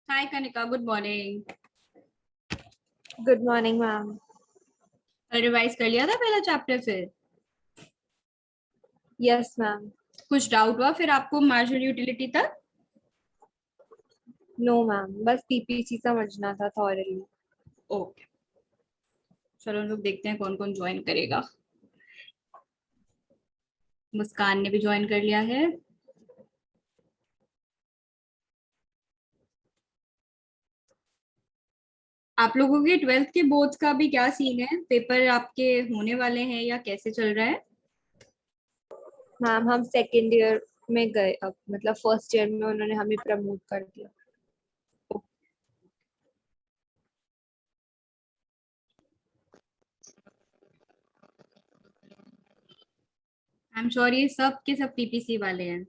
हाय Kanika, good morning. Good morning ma'am. Revise कर लिया था पहला चैप्टर फिर? Yes ma'am. कुछ डाउट हुआ फिर आपको मार्जिनल यूटिलिटी तक? नो मैम, बस पीपीसी समझना था थॉरली। ओके, चलो हम लोग देखते हैं कौन कौन ज्वाइन करेगा। मुस्कान ने भी ज्वाइन कर लिया है। आप लोगों के 12th के बोर्ड्स का भी क्या सीन है? पेपर आपके होने वाले हैं या कैसे चल रहा है? मैम हम सेकेंड ईयर में गए, अब मतलब फर्स्ट ईयर में उन्होंने हमें प्रमोट कर दिया। आई एम श्योर ये सब के सब पीपीसी वाले हैं।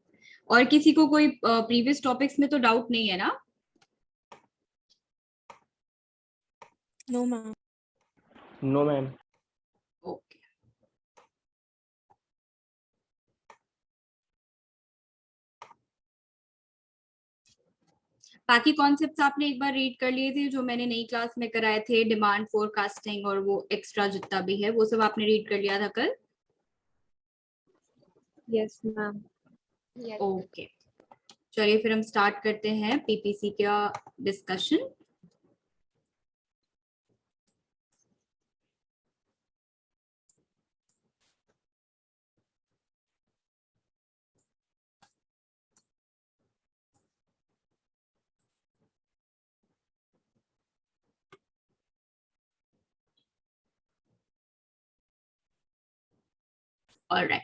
और किसी को कोई प्रीवियस टॉपिक्स में तो डाउट नहीं है ना? No ma'am. No ma'am. Okay, बाकी कॉन्सेप्ट्स आपने एक बार रीड कर लिए थे जो मैंने नई क्लास में कराए थे, डिमांड फोरकास्टिंग और वो एक्स्ट्रा जितना भी है वो सब आपने रीड कर लिया था कल? Yes ma'am. ओके, चलिए फिर हम स्टार्ट करते हैं पीपीसी का डिस्कशन। ऑलराइट,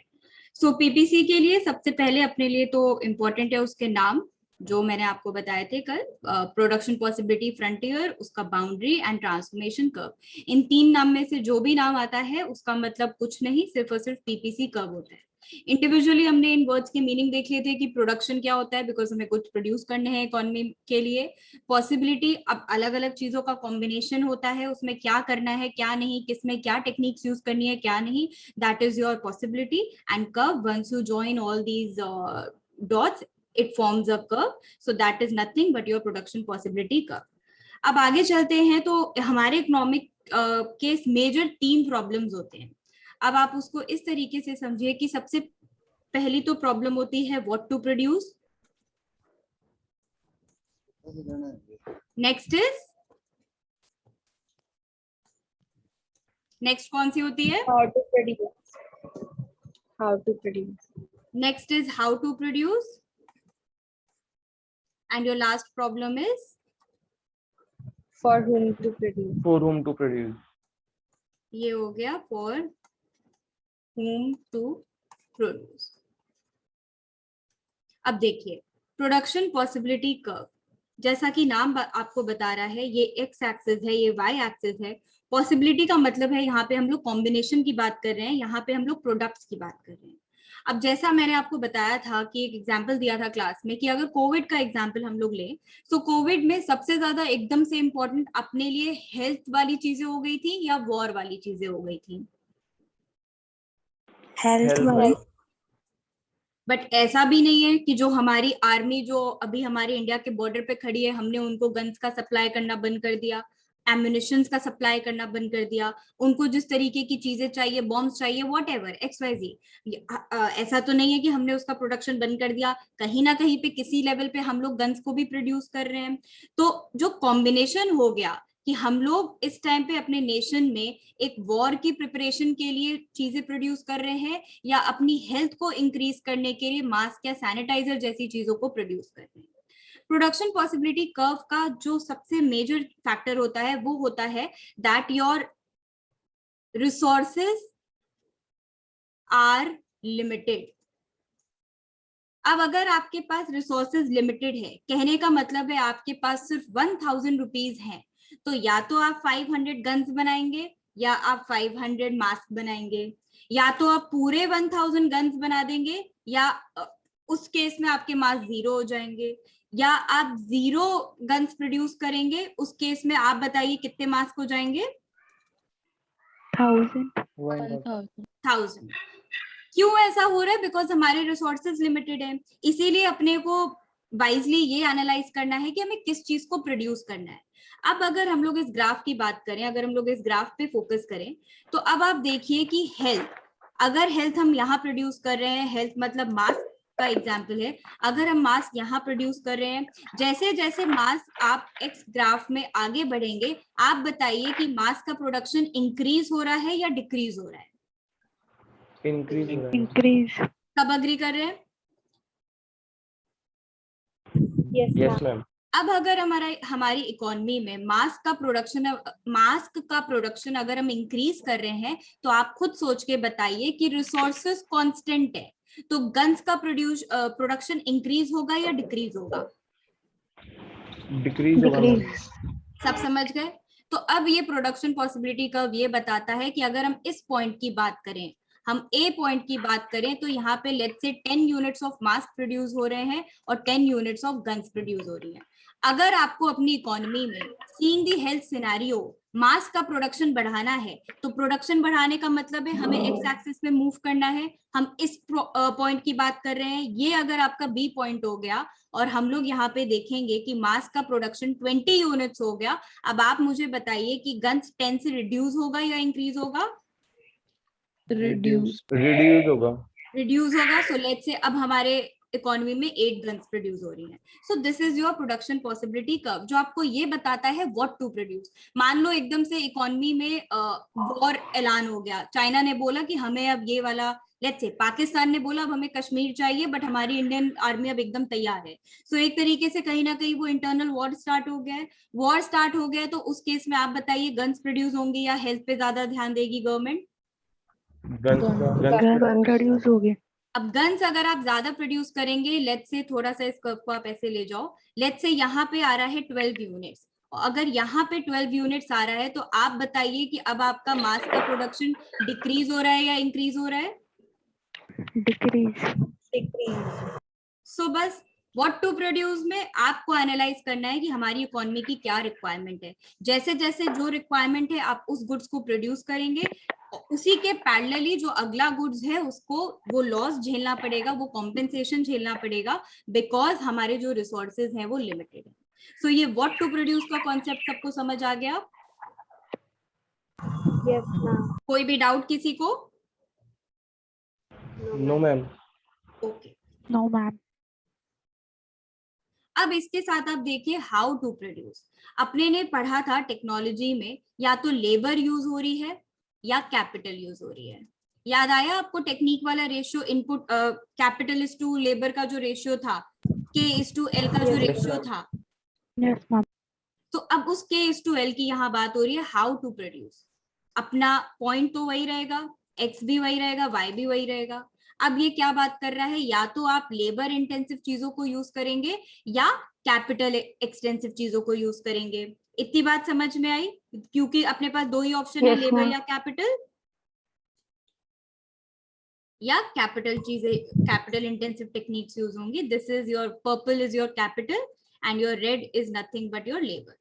सो पीपीसी के लिए सबसे पहले अपने लिए तो इम्पोर्टेंट है उसके नाम, जो मैंने आपको बताए थे कल। प्रोडक्शन पॉसिबिलिटी फ्रंटियर, उसका बाउंड्री एंड ट्रांसफॉर्मेशन कर्व। इन तीन नाम में से जो भी नाम आता है उसका मतलब कुछ नहीं, सिर्फ और सिर्फ पीपीसी कर्व होता है। इंडिविजुअली हमने इन वर्ड्स के मीनिंग देख लिए थे कि प्रोडक्शन क्या होता है, बिकॉज हमें कुछ प्रोड्यूस करने हैं इकोनॉमी के लिए। पॉसिबिलिटी, अब अलग अलग चीजों का कॉम्बिनेशन होता है, उसमें क्या करना है क्या नहीं, किसमें क्या टेक्निक्स यूज करनी है क्या नहीं, that is your possibility. And curve, once you join all these dots, it forms a curve, so that is nothing but your production possibility curve। अब आगे चलते हैं तो हमारे इकोनॉमिक के मेजर तीन प्रॉब्लम्स होते हैं। अब आप उसको इस तरीके से समझिए कि सबसे पहली तो प्रॉब्लम होती है what to produce, next is, next कौन सी होती है? How to produce. How to produce. Next is how to produce, and your last problem is for whom to produce. For whom to produce. ये हो गया for whom to produce. अब देखिए, production possibility curve, जैसा कि नाम आपको बता रहा है, ये एक्स एक्सिस है, ये वाई एक्सिस है। पॉसिबिलिटी का मतलब है यहाँ पे हम लोग कॉम्बिनेशन की बात कर रहे हैं, यहाँ पे हम लोग प्रोडक्ट्स की बात कर रहे हैं। अब जैसा मैंने आपको बताया था कि एक एग्जाम्पल दिया था क्लास में कि अगर कोविड का एग्जाम्पल हम लोग लें, तो कोविड में सबसे ज्यादा एकदम से इम्पोर्टेंट अपने लिए हेल्थ वाली चीजें हो गई थी या वॉर वाली चीजें हो गई थी? हेल्थ Health वाली। बट ऐसा भी नहीं है कि जो हमारी आर्मी जो अभी हमारे इंडिया के बॉर्डर पे खड़ी है, हमने उनको गन्स का सप्लाई करना बंद कर दिया, एम्यूनिशंस का सप्लाई करना बंद कर दिया, उनको जिस तरीके की चीजें चाहिए, बॉम्ब्स चाहिए, वॉट एवर एक्स वाई जी, ऐसा तो नहीं है कि हमने उसका प्रोडक्शन बंद कर दिया। कहीं ना कहीं पे किसी लेवल पे हम लोग गन्स को भी प्रोड्यूस कर रहे हैं। तो जो कॉम्बिनेशन हो गया कि हम लोग इस टाइम पे अपने नेशन में एक वॉर की प्रिपरेशन के लिए चीजें प्रोड्यूस कर रहे हैं, या अपनी हेल्थ को इंक्रीज करने के लिए मास्क या सैनिटाइजर जैसी चीजों को प्रोड्यूस कर रहे हैं। प्रोडक्शन पॉसिबिलिटी कर्व का जो सबसे मेजर फैक्टर होता है वो होता है that your resources are limited. अब अगर आपके पास रिसोर्सेज लिमिटेड है, कहने का मतलब है आपके पास सिर्फ 1000 रुपीज है, तो या तो आप 500 गन्स बनाएंगे या आप 500 मास्क बनाएंगे, या तो आप पूरे 1000 गन्स बना देंगे या उस केस में आपके मास्क जीरो हो जाएंगे, या आप 0 गन्स प्रोड्यूस करेंगे, उस केस में आप बताइए कितने मास्क हो जाएंगे? 1000। 1000। क्यों ऐसा हो रहा है? बिकॉज हमारे रिसोर्सेज लिमिटेड है, इसीलिए अपने को वाइजली ये एनालाइज करना है कि हमें किस चीज को प्रोड्यूस करना है। अब अगर हम लोग इस ग्राफ की बात करें, अगर हम लोग इस ग्राफ पे फोकस करें, तो अब आप देखिए कि हेल्थ, अगर हेल्थ हम यहाँ प्रोड्यूस कर रहे हैं, हेल्थ मतलब मास्क का एग्जाम्पल है, अगर हम मास्क यहाँ प्रोड्यूस कर रहे हैं, जैसे जैसे मास्क आप एक्स ग्राफ में आगे बढ़ेंगे, आप बताइए कि मास्क का प्रोडक्शन इंक्रीज हो रहा है या डिक्रीज हो रहा है? इंक्रीज। सब अग्री कर रहे हैं? Yes ma'am. अब अगर हमारी इकोनॉमी में मास्क का प्रोडक्शन अगर हम इंक्रीज कर रहे हैं, तो आप खुद सोच के बताइए कि रिसोर्सेस कांस्टेंट है, तो गन्स का प्रोडक्शन इंक्रीज होगा या डिक्रीज होगा? डिक्रीज होगा। सब समझ गए? तो अब ये प्रोडक्शन पॉसिबिलिटी कर्व ये बताता है कि अगर हम इस पॉइंट की बात करें, हम ए पॉइंट की बात करें, तो यहाँ पे let's say 10 units of mask produce हो रहे हैं और 10 यूनिट्स ऑफ गन्स प्रोड्यूस हो रही हैं। अगर आपको अपनी इकोनॉमी में seeing the health scenario mask का प्रोडक्शन बढ़ाना है, तो प्रोडक्शन बढ़ाने का मतलब है हमें एक्स एक्सिस में मूव करना है। हम इस पॉइंट की बात कर रहे हैं, ये अगर आपका बी पॉइंट हो गया और हम लोग यहाँ पे देखेंगे कि मास्क का प्रोडक्शन 20 यूनिट्स हो गया। अब आप मुझे बताइए कि गन्स 10 से रिड्यूस होगा या इंक्रीज होगा? रिड्यूस होगा। सो लेट्स से अब हमारे इकोनॉमी में 8 गन्स प्रोड्यूस हो रही हैं। So this is your production possibility curve, जो आपको ये बताता है व्हाट टू प्रोड्यूस। मान लो एकदम से इकोनॉमी में वॉर ऐलान हो गया, चाइना ने बोला कि हमें अब ये वाला, लेट्स से पाकिस्तान ने बोला अब हमें कश्मीर चाहिए, बट हमारी इंडियन आर्मी अब एकदम तैयार है। सो एक तरीके से कहीं ना कहीं वो इंटरनल वॉर स्टार्ट हो गया है। वॉर स्टार्ट हो गया तो उस केस में आप बताइए गन्स प्रोड्यूस होंगे या हेल्थ पे ज्यादा ध्यान देगी गवर्नमेंट? गन प्रोड्यूस हो गए। अब गन्स अगर आप ज्यादा प्रोड्यूस करेंगे, लेट्स से थोड़ा सा इस कर्व को आप ऐसे ले जाओ, लेट्स से यहाँ पे आ रहा है 12 यूनिट्स, अगर यहाँ पे 12 यूनिट्स आ रहा है, तो आप बताइए कि अब आपका मास का प्रोडक्शन डिक्रीज हो रहा है या इंक्रीज हो रहा है? डिक्रीज। सो बस व्हाट टू प्रोड्यूस में आपको एनालाइज करना है कि हमारी इकोनॉमी की क्या रिक्वायरमेंट है। जैसे जैसे जो रिक्वायरमेंट है आप उस गुड्स को प्रोड्यूस करेंगे, उसी के पैरेलली जो अगला गुड्स है उसको वो लॉस झेलना पड़ेगा, वो कॉम्पेंसेशन झेलना पड़ेगा, बिकॉज हमारे जो रिसोर्सेज हैं वो लिमिटेड है। सो ये व्हाट टू प्रोड्यूस का कॉन्सेप्ट सबको समझ आ गया? Yes ma'am. कोई भी डाउट किसी को? No ma'am. Okay, no ma'am. अब इसके साथ आप देखिए हाउ टू प्रोड्यूस। अपने ने पढ़ा था टेक्नोलॉजी में या तो लेबर यूज हो रही है या कैपिटल यूज हो रही है। याद आया आपको टेक्निक वाला ratio, input capital is to labour का जो रेशियो था, के इज टू एल का जो रेशियो था। Yes ma'am. तो अब उस के इज टू एल की यहाँ बात हो रही है हाउ टू प्रोड्यूस। अपना पॉइंट तो वही रहेगा, एक्स भी वही रहेगा, वाई भी वही रहेगा। अब ये क्या बात कर रहा है, या तो आप लेबर इंटेंसिव चीजों को यूज करेंगे या कैपिटल एक्सटेंसिव चीजों को यूज करेंगे। इतनी बात समझ में आई? क्योंकि अपने पास दो ही ऑप्शन है, लेबर या कैपिटल, या कैपिटल चीजें, कैपिटल इंटेंसिव टेक्निक्स यूज होंगी। This is your purple is your capital and your red is nothing but your labour.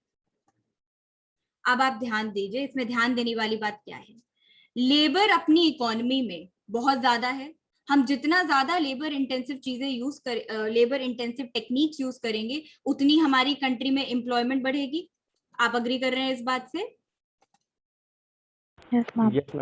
अब आप ध्यान दीजिए, इसमें ध्यान देने वाली बात क्या है। लेबर अपनी इकोनॉमी में बहुत ज्यादा है, हम जितना ज्यादा लेबर इंटेंसिव चीजें यूज कर, लेबर इंटेंसिव टेक्निक्स यूज करेंगे, उतनी हमारी कंट्री में एम्प्लॉयमेंट बढ़ेगी। आप अग्री कर रहे हैं इस बात से? Yes ma'am. Yes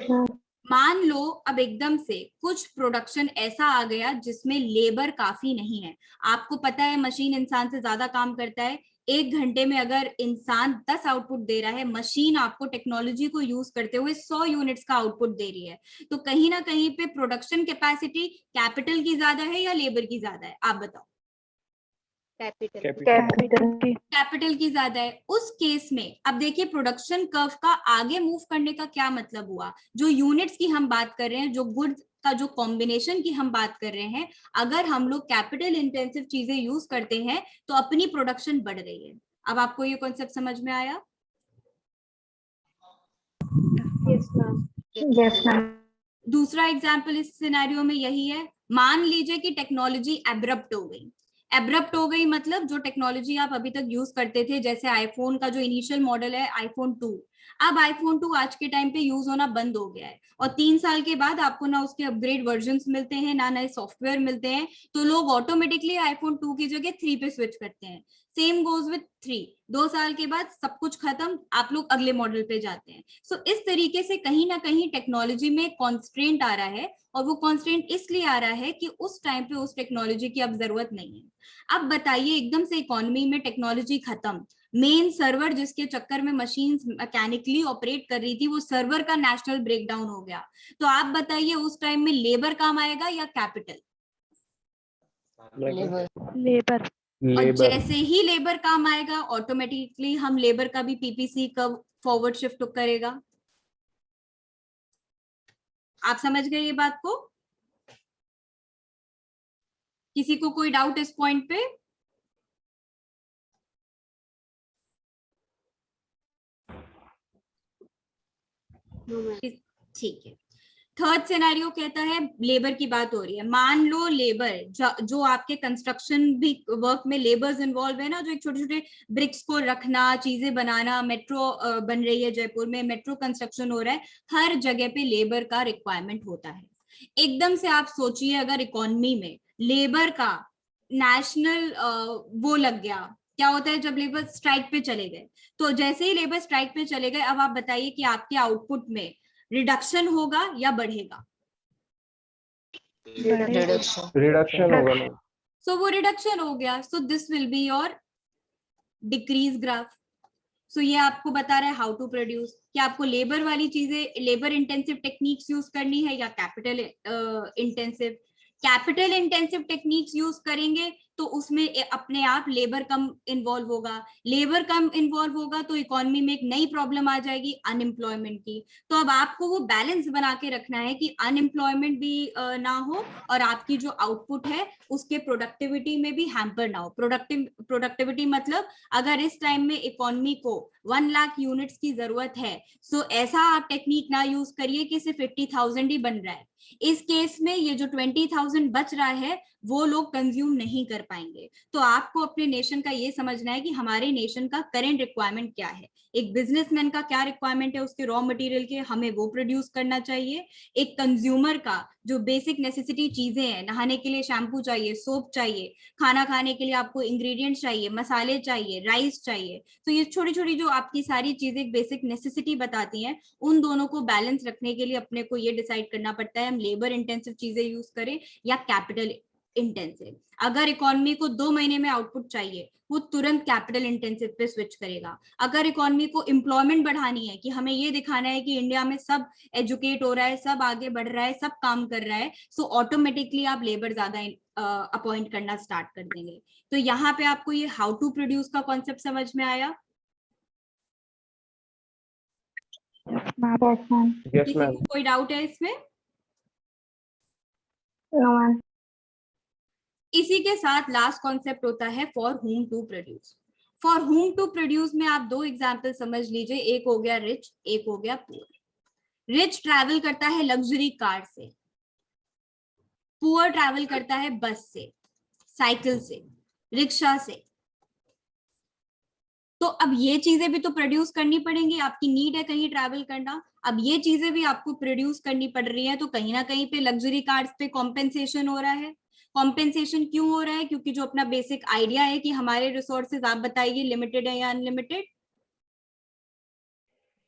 ma'am. मान लो अब एकदम से कुछ प्रोडक्शन ऐसा आ गया जिसमें लेबर काफी नहीं है। आपको पता है मशीन इंसान से ज्यादा काम करता है। 1 घंटे में अगर इंसान 10 आउटपुट दे रहा है, मशीन आपको टेक्नोलॉजी को यूज करते हुए 100 यूनिट्स का आउटपुट दे रही है। तो कहीं ना कहीं पे प्रोडक्शन कैपेसिटी कैपिटल की ज्यादा है या लेबर की ज्यादा है? आप बताओ। कैपिटल की ज्यादा है। उस केस में अब देखिए प्रोडक्शन कर्व का आगे मूव करने का क्या मतलब हुआ। जो यूनिट्स की हम बात कर रहे हैं, जो गुड्स का जो कॉम्बिनेशन की हम बात कर रहे हैं, अगर हम लोग कैपिटल इंटेंसिव चीजें यूज करते हैं तो अपनी प्रोडक्शन बढ़ रही है। अब आपको ये कॉन्सेप्ट समझ में आया? Yes ma'am. Yes ma'am. दूसरा एग्जाम्पल इस सिनेरियो में यही है। मान लीजिए कि टेक्नोलॉजी एब्रप्ट हो गई, एब्रप्ट हो गई मतलब जो टेक्नोलॉजी आप अभी तक यूज करते थे, जैसे आईफोन का जो इनिशियल मॉडल है आईफोन 2, अब आईफोन 2 आज के टाइम पे यूज होना बंद हो गया है और 3 साल के बाद आपको ना उसके अपग्रेड वर्जन्स मिलते हैं, ना नए सॉफ्टवेयर मिलते हैं, तो लोग ऑटोमेटिकली आईफोन 2 की जगह 3 पे स्विच करते हैं। सेम गोज विथ 3, 2 साल के बाद सब कुछ खत्म, आप लोग अगले मॉडल पे जाते हैं। सो इस तरीके से कहीं ना कहीं टेक्नोलॉजी में कॉन्स्ट्रेंट आ रहा है, और वो कॉन्स्ट्रेंट इसलिए आ रहा है कि उस टाइम पे उस टेक्नोलॉजी की अब जरूरत नहीं है। अब बताइए, एकदम से इकोनॉमी में टेक्नोलॉजी खत्म, मेन सर्वर जिसके चक्कर में मशीन मैकेनिकली ऑपरेट कर रही थी, वो सर्वर का नेशनल ब्रेकडाउन हो गया, तो आप बताइए उस टाइम में लेबर काम आएगा या कैपिटल? लेबर। और जैसे ही लेबर काम आएगा ऑटोमेटिकली हम लेबर का भी पीपीसी कब फॉरवर्ड शिफ्ट करेगा। आप समझ गए ये बात को? किसी को कोई डाउट इस पॉइंट पे? ठीक है। थर्ड सिनेरियो कहता है, लेबर की बात हो रही है, मान लो लेबर जो आपके कंस्ट्रक्शन भी वर्क में लेबर्स इन्वॉल्व है ना, जो एक छोटे छोटे ब्रिक्स को रखना, चीजें बनाना, मेट्रो बन रही है जयपुर में, मेट्रो कंस्ट्रक्शन हो रहा है, हर जगह पे लेबर का रिक्वायरमेंट होता है। एकदम से आप सोचिए अगर इकोनॉमी में लेबर का नेशनल वो लग गया, क्या होता है जब लेबर स्ट्राइक पे चले गए, तो जैसे ही लेबर स्ट्राइक पे चले गए, अब आप बताइए कि आपके आउटपुट में रिडक्शन होगा या बढ़ेगा? रिडक्शन होगा ना। सो वो रिडक्शन हो गया, so this will be your decrease graph. So ये आपको बता रहा है हाउ टू प्रोड्यूस, कि आपको लेबर वाली चीजें, लेबर इंटेंसिव टेक्निक्स यूज करनी है या capital intensive. Capital intensive techniques use करेंगे तो उसमें अपने आप लेबर कम इन्वॉल्व होगा, लेबर कम इन्वॉल्व होगा तो इकोनॉमी में एक नई प्रॉब्लम आ जाएगी, अनएम्प्लॉयमेंट की। तो अब आपको वो बैलेंस बना के रखना है कि अनएम्प्लॉयमेंट भी ना हो और आपकी जो आउटपुट है उसके प्रोडक्टिविटी में भी हैम्पर ना हो। प्रोडक्टिविटी मतलब अगर इस टाइम में इकोनॉमी को 1 लाख यूनिट्स की जरूरत है, सो ऐसा आप टेक्निक ना यूज करिए कि सिर्फ 80,000 ही बन रहा है। इस केस में ये जो 20,000 बच रहा है वो लोग कंज्यूम नहीं कर पाएंगे। तो आपको अपने नेशन का ये समझना है कि हमारे नेशन का करंट रिक्वायरमेंट क्या है, एक बिजनेसमैन का क्या रिक्वायरमेंट है उसके रॉ मटेरियल के, हमें वो प्रोड्यूस करना चाहिए। एक कंज्यूमर का जो बेसिक नेसेसिटी चीजें हैं, नहाने के लिए शैम्पू चाहिए, सोप चाहिए, खाना खाने के लिए आपको इंग्रेडिएंट्स चाहिए, मसाले चाहिए, राइस चाहिए, तो ये छोटी छोटी जो आपकी सारी चीजें बेसिक नेसेसिटी बताती हैं, उन दोनों को बैलेंस रखने के लिए अपने को ये डिसाइड करना पड़ता है हम लेबर इंटेंसिव चीजें यूज करें या कैपिटल इंटेंसिव। अगर इकोनॉमी को 2 महीने में आउटपुट चाहिए, वो तुरंत कैपिटल इंटेंसिव पे स्विच करेगा। अगर इकोनॉमी को एम्प्लॉयमेंट बढ़ानी है, कि हमें ये दिखाना है कि इंडिया में सब एजुकेट हो रहा है, सब आगे बढ़ रहा है, सब काम कर रहा है, सो ऑटोमेटिकली आप लेबर ज्यादा अपॉइंट करना स्टार्ट कर देंगे। तो यहाँ पे आपको ये हाउ टू प्रोड्यूस का कॉन्सेप्ट समझ में आया? किसी को कोई डाउट है इसमें? इसी के साथ लास्ट कॉन्सेप्ट होता है for whom to produce. For whom to produce में आप 2 एग्जाम्पल समझ लीजिए, एक हो गया रिच, एक हो गया पुअर। रिच ट्रैवल करता है लग्जरी कार से, पुअर ट्रैवल करता है बस से, साइकिल से, रिक्शा से। तो अब ये चीजें भी तो प्रोड्यूस करनी पड़ेंगी, आपकी नीड है कहीं ट्रैवल करना, अब ये चीजें भी आपको प्रोड्यूस करनी पड़ रही है, तो कहीं ना कहीं पे लग्जरी कार्स पे कॉम्पेंसेशन हो रहा है। कॉम्पेंसेशन क्यों हो रहा है? क्योंकि जो अपना बेसिक आइडिया है कि हमारे रिसोर्सेज, आप बताइए लिमिटेड है या अनलिमिटेड?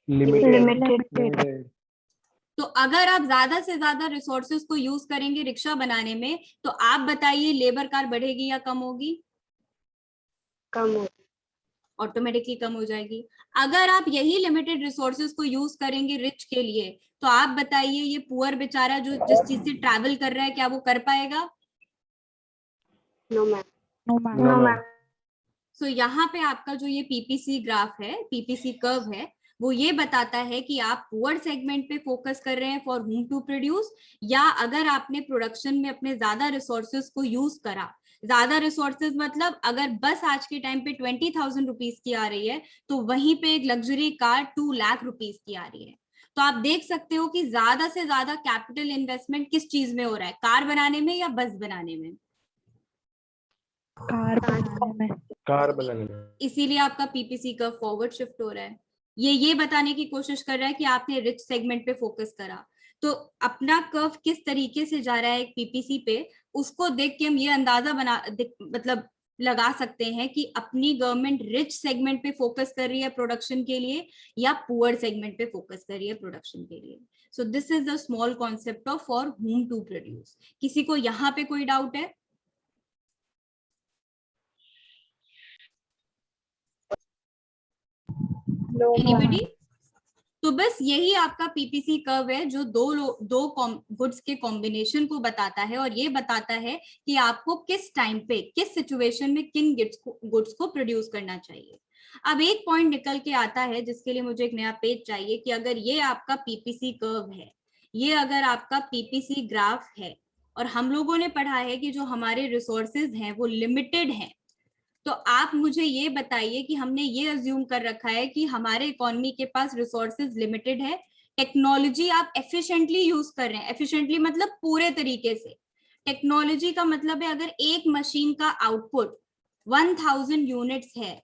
लिमिटेड। तो अगर आप ज्यादा से ज्यादा रिसोर्सेज को यूज करेंगे रिक्शा बनाने में, तो आप बताइए लेबर कार बढ़ेगी या कम होगी? कम हो, ऑटोमेटिकली कम हो जाएगी। अगर आप यही लिमिटेड रिसोर्सेज को यूज करेंगे रिच के लिए, तो आप बताइए ये पुअर बेचारा जो जिस चीज से ट्रैवल कर रहा है, क्या वो कर पाएगा? No ma'am. No ma'am. So यहाँ पे आपका जो ये पीपीसी ग्राफ है, पीपीसी कर्व है, वो ये बताता है कि आप पुअर सेगमेंट पे फोकस कर रहे हैं फॉर हुम टू प्रोड्यूस, या अगर आपने प्रोडक्शन में अपने ज्यादा रिसोर्सेज को यूज करा। ज्यादा रिसोर्सेज मतलब अगर बस आज के टाइम पे 20,000 रुपीज की आ रही है, तो वहीं पे एक लग्जरी कार 2 लाख रुपीज की आ रही है। तो आप देख सकते हो कि ज्यादा से ज्यादा कैपिटल इन्वेस्टमेंट किस चीज में हो रहा है, कार बनाने में या बस बनाने में? कार बनाने में। कार बनाने में। इसीलिए आपका पीपीसी कर्व फॉरवर्ड शिफ्ट हो रहा है। ये बताने की कोशिश कर रहा है कि आपने रिच सेगमेंट पे फोकस करा, तो अपना कर्व किस तरीके से जा रहा है पीपीसी पे, उसको देख के हम ये अंदाजा मतलब लगा सकते हैं कि अपनी गवर्नमेंट रिच सेगमेंट पे फोकस कर रही है प्रोडक्शन के लिए या पुअर सेगमेंट पे फोकस कर रही है प्रोडक्शन के लिए। So this is the small concept of for whom to produce. किसी को यहाँ पे कोई डाउट है? Anybody? तो बस यही आपका पीपीसी कर्व है जो दो गुड्स के कॉम्बिनेशन को बताता है और ये बताता है कि आपको किस टाइम पे किस सिचुएशन में किन गुड्स को प्रोड्यूस करना चाहिए। अब एक पॉइंट निकल के आता है जिसके लिए मुझे एक नया पेज चाहिए कि अगर ये आपका पीपीसी कर्व है, ये अगर आपका पीपीसी ग्राफ है और हम लोगों ने पढ़ा है कि जो हमारे रिसोर्सेज हैं वो लिमिटेड हैं, तो आप मुझे ये बताइए कि हमने ये अज्यूम कर रखा है कि हमारे इकोनॉमी के पास रिसोर्सेज लिमिटेड है, टेक्नोलॉजी आप एफिशिएंटली यूज कर रहे हैं, एफिशिएंटली मतलब पूरे तरीके से। टेक्नोलॉजी का मतलब है अगर एक मशीन का आउटपुट 1000 यूनिट्स है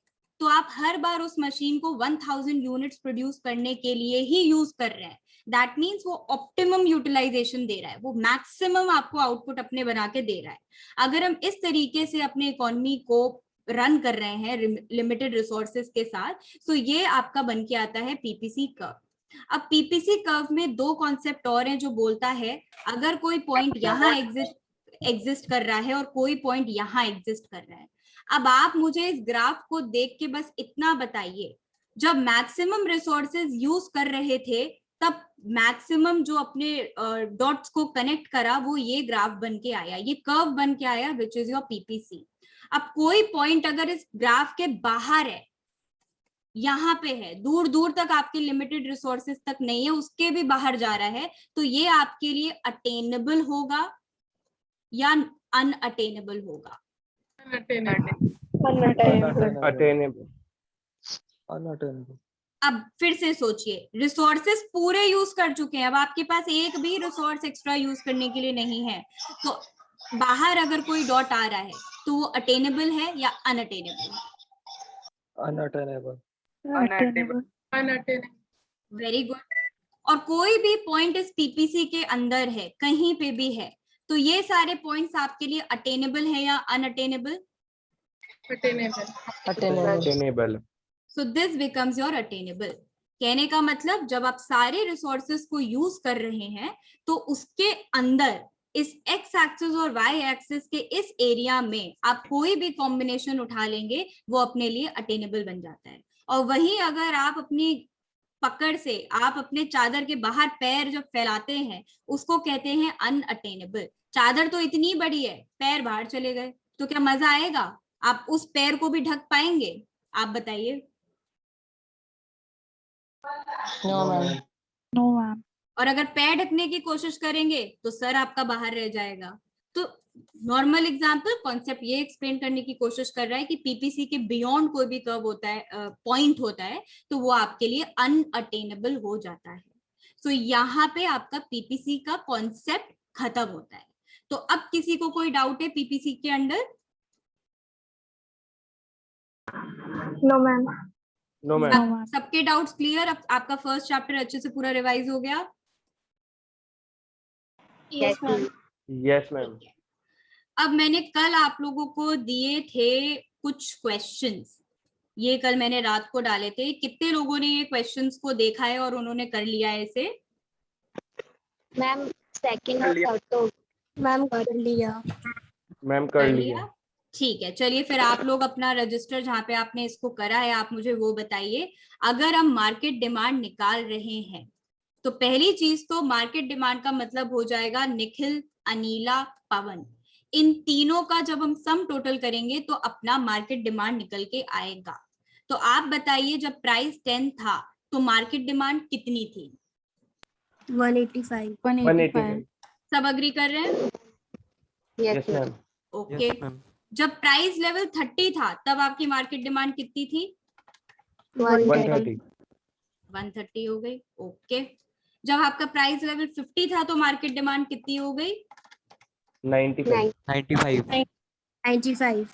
तो आप हर बार उस मशीन को 1000 यूनिट्स प्रोड्यूस करने के लिए ही यूज कर रहे हैं। दैट मीन्स वो ऑप्टिमम यूटिलाइजेशन दे रहा है, वो मैक्सिमम आपको आउटपुट अपने बना के दे रहा है। अगर हम इस तरीके से अपने इकोनॉमी को रन कर रहे हैं लिमिटेड रिसोर्सेज के साथ, तो ये आपका बन के आता है पीपीसी कर्व। अब पीपीसी कर्व में दो कॉन्सेप्ट और हैं जो बोलता है अगर कोई पॉइंट यहाँ एग्जिस्ट कर रहा है और कोई पॉइंट यहाँ एग्जिस्ट कर रहा है। अब आप मुझे इस ग्राफ को देख के बस इतना बताइए, जब मैक्सिमम रिसोर्सेज यूज कर रहे थे तब मैक्सिमम जो अपने डॉट्स को कनेक्ट करा वो ये ग्राफ बन के आया, ये कर्व बन के आया, विच इज योर पीपीसी। अब कोई पॉइंट अगर इस ग्राफ के बाहर है, यहाँ पे है, दूर दूर तक आपके लिमिटेड रिसोर्सेज तक नहीं है, उसके भी बाहर जा रहा है, तो ये आपके लिए अटेनेबल होगा या अनअटेनेबल होगा? अनअटेनेबल। अब फिर से सोचिए, रिसोर्सेस पूरे यूज कर चुके हैं, अब आपके पास एक भी रिसोर्स एक्स्ट्रा यूज करने के लिए नहीं है, तो बाहर अगर कोई डॉट आ रहा है तो वो अटेनेबल है या अनअटेनेबल? अनअटेनेबल। Very good. और कोई भी पॉइंट इस पीपीसी के अंदर है, कहीं पे भी है, तो ये सारे पॉइंट्स आपके लिए अटेनेबल है या unattainable? Attainable. So this becomes your attainable. कहने का मतलब जब आप सारे रिसोर्सेस को यूज कर रहे हैं तो उसके अंदर इस एक्स एक्सिस और वाई एक्सिस के इस एरिया में आप कोई भी कॉम्बिनेशन उठा लेंगे वो अपने लिए अटेनेबल बन जाता है। और वहीं अगर आप अपनी पकड़ से आप अपने चादर के बाहर पैर जब फैलाते हैं उसको कहते हैं अनअटेनेबल। चादर तो इतनी बड़ी है, पैर बाहर चले गए तो क्या मजा आएगा? आप उस पैर को भी ढक पाएंगे? आप बताइए। No ma'am. और अगर पैर ढकने की कोशिश करेंगे तो सर आपका बाहर रह जाएगा। तो नॉर्मल एग्जांपल कॉन्सेप्ट ये एक्सप्लेन करने की कोशिश कर रहा है कि पीपीसी के बियॉन्ड कोई भी कर्व होता है, पॉइंट होता है, तो वो आपके लिए अनअटेनेबल हो जाता है। सो यहाँ पे आपका पीपीसी का कॉन्सेप्ट खत्म होता है। तो अब किसी को कोई डाउट है पीपीसी के under? No ma'am. No ma'am. सबके डाउट्स क्लियर? अब आपका फर्स्ट चैप्टर अच्छे से पूरा रिवाइज हो गया? Yes ma'am. Yes ma'am. अब मैंने कल आप लोगों को दिए थे कुछ क्वेश्चंस, ये कल मैंने रात को डाले थे। कितने लोगों ने ये क्वेश्चंस को देखा है और उन्होंने कर लिया है इसे? मैम सेकंड और थर्ड तो मैम कर लिया। मैम कर लिया। ठीक है, चलिए फिर आप लोग अपना रजिस्टर जहाँ पे आपने इसको करा है आप मुझे वो बताइए। अगर हम मार्केट डिमांड निकाल रहे हैं तो पहली चीज तो मार्केट डिमांड का मतलब हो जाएगा निखिल, अनीला, पवन, इन तीनों का जब हम सम टोटल करेंगे तो अपना मार्केट डिमांड निकल के आएगा। तो आप बताइए जब प्राइस 10 था तो मार्केट डिमांड कितनी थी? 185। सब अग्री कर रहे हैं? Yes ma'am. ओके। जब प्राइस लेवल 30 था तब आपकी मार्केट डिमांड कितनी थी? 130। 130 हो गई। ओके। जब आपका प्राइस लेवल 50 था तो मार्केट डिमांड कितनी हो गई? 95। 95।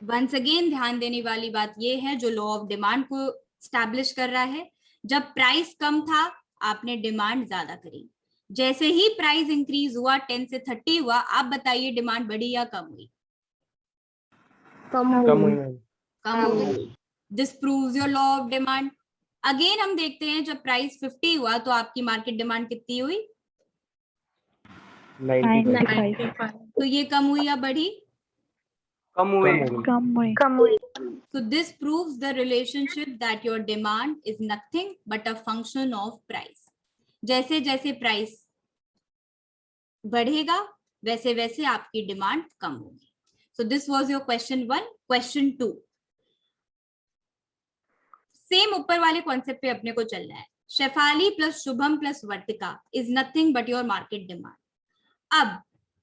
वंस अगेन ध्यान देने वाली बात ये है जो लॉ ऑफ डिमांड को स्टैब्लिश कर रहा है, जब प्राइस कम था आपने डिमांड ज्यादा करी, जैसे ही प्राइस इंक्रीज हुआ 10 से 30 हुआ, आप बताइए डिमांड बढ़ी या कम हुई? कम हुई मैम। कम हो गई। This proves your law of demand. Again हम देखते हैं जब प्राइस 50 हुआ तो आपकी मार्केट डिमांड कितनी हुई? 95। तो ये कम हुई या बढ़ी? कम हुई। कम हुई। So this proves the relationship that your demand is nothing but a function of price. जैसे जैसे प्राइस बढ़ेगा वैसे वैसे आपकी डिमांड कम होगी। So this was your question 1. Question 2. Same ऊपर वाले कॉन्सेप्ट पे अपने को चलना है। Shefali plus Shubham plus Vartika is nothing but your market demand. अब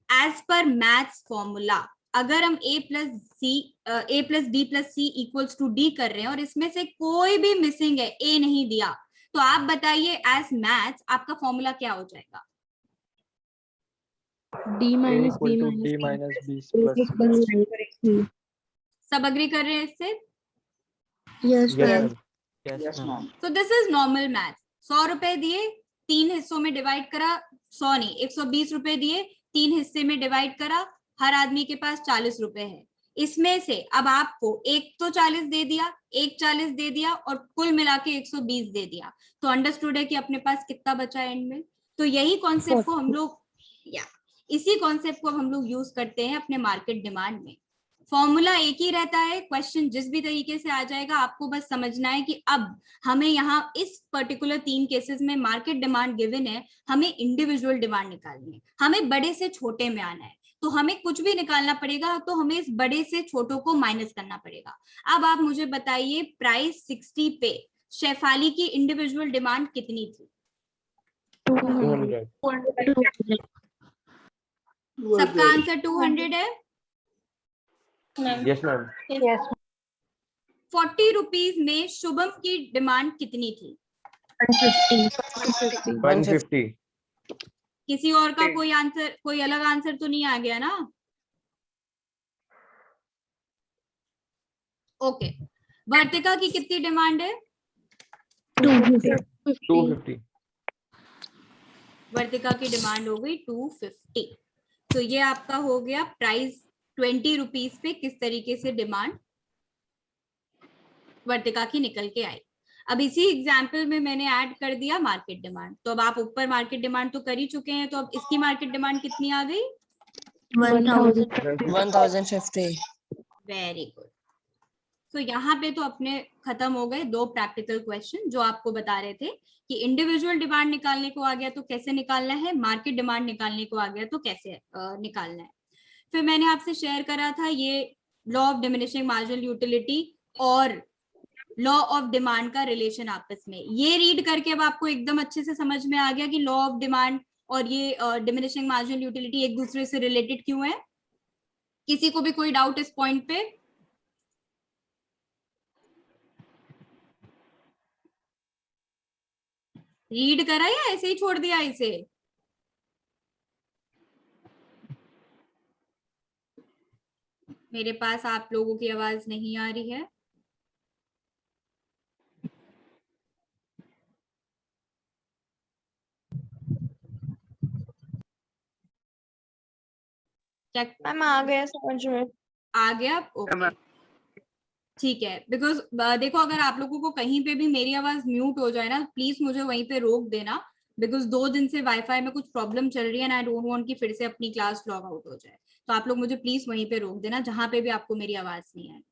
एज पर मैथ्स फॉर्मूला अगर हम a plus b plus c equals to d कर रहे हैं और इसमें से कोई भी मिसिंग है, a नहीं दिया, तो आप बताइए एज मैथ्स आपका फॉर्मूला क्या हो जाएगा? D minus B D minus minus B plus C. सब अग्री कर रहे हैं इससे? Yes ma'am. तो दिस इज नॉर्मल मैथ। 100 रुपए दिए 3 हिस्सों में डिवाइड करा, 100 नहीं 120 रुपए दिए 3 हिस्से में डिवाइड करा, हर आदमी के पास 40 रुपए है। इसमें से अब आपको एक तो 40 दे दिया, एक 40 दे दिया और कुल मिला के 120 दे दिया, तो अंडरस्टूड है कि अपने पास कितना बचा एंड में। तो यही कॉन्सेप्ट को हम लोग इसी कॉन्सेप्ट को हम लोग यूज करते हैं अपने मार्केट डिमांड में। फॉर्मूला एक ही रहता है, क्वेश्चन जिस भी तरीके से आ जाएगा आपको बस समझना है कि अब हमें यहाँ इस पर्टिकुलर 3 केसेस में मार्केट डिमांड गिवन है, हमें इंडिविजुअल डिमांड निकालनी है, हमें बड़े से छोटे में आना है, तो हमें कुछ भी निकालना पड़ेगा तो हमें इस बड़े से छोटों को माइनस करना पड़ेगा। अब आप मुझे बताइए प्राइस 60 पे शेफाली की इंडिविजुअल डिमांड कितनी थी? 200. सबका आंसर 200 है? Yes ma'am. 40 रुपीज में शुभम की डिमांड कितनी थी? 150. किसी और का कोई आंसर, कोई अलग आंसर तो नहीं आ गया ना? ओके, वर्तिका की कितनी डिमांड है? 250. वर्तिका की डिमांड हो गई 250। तो ये आपका हो गया प्राइस 20 रुपीज पे किस तरीके से डिमांड वर्तिका की निकल के आई। अब इसी एग्जाम्पल में मैंने ऐड कर दिया मार्केट डिमांड, तो अब आप ऊपर मार्केट डिमांड तो कर ही चुके हैं, तो अब इसकी मार्केट डिमांड कितनी आ गई? 1050। Very good. तो यहाँ पे तो अपने खत्म हो गए 2 प्रैक्टिकल क्वेश्चन जो आपको बता रहे थे कि इंडिविजुअल डिमांड निकालने को आ गया तो कैसे निकालना है, मार्केट डिमांड निकालने को आ गया तो कैसे निकालना है। फिर मैंने आपसे शेयर करा था ये law of diminishing marginal utility और लॉ ऑफ डिमांड का रिलेशन आपस में। ये रीड करके अब आपको एकदम अच्छे से समझ में आ गया कि लॉ ऑफ डिमांड और ये डिमिनिशिंग मार्जिनल यूटिलिटी एक दूसरे से रिलेटेड क्यों है। किसी को भी कोई डाउट इस पॉइंट पे? रीड करा या ऐसे ही छोड़ दिया इसे? मेरे पास आप लोगों की आवाज नहीं आ रही है। मैम आ गया समझ में। आ गया? ओके ठीक है। बिकॉज देखो अगर आप लोगों को कहीं पे भी मेरी आवाज म्यूट हो जाए ना, प्लीज मुझे वहीं पे रोक देना, बिकॉज 2 दिन से वाईफाई में कुछ प्रॉब्लम चल रही है एंड आई डोंट वांट कि फिर से अपनी क्लास लॉग आउट हो जाए। तो आप लोग मुझे प्लीज वहीं पे रोक देना जहां पे भी आपको मेरी आवाज नहीं आए।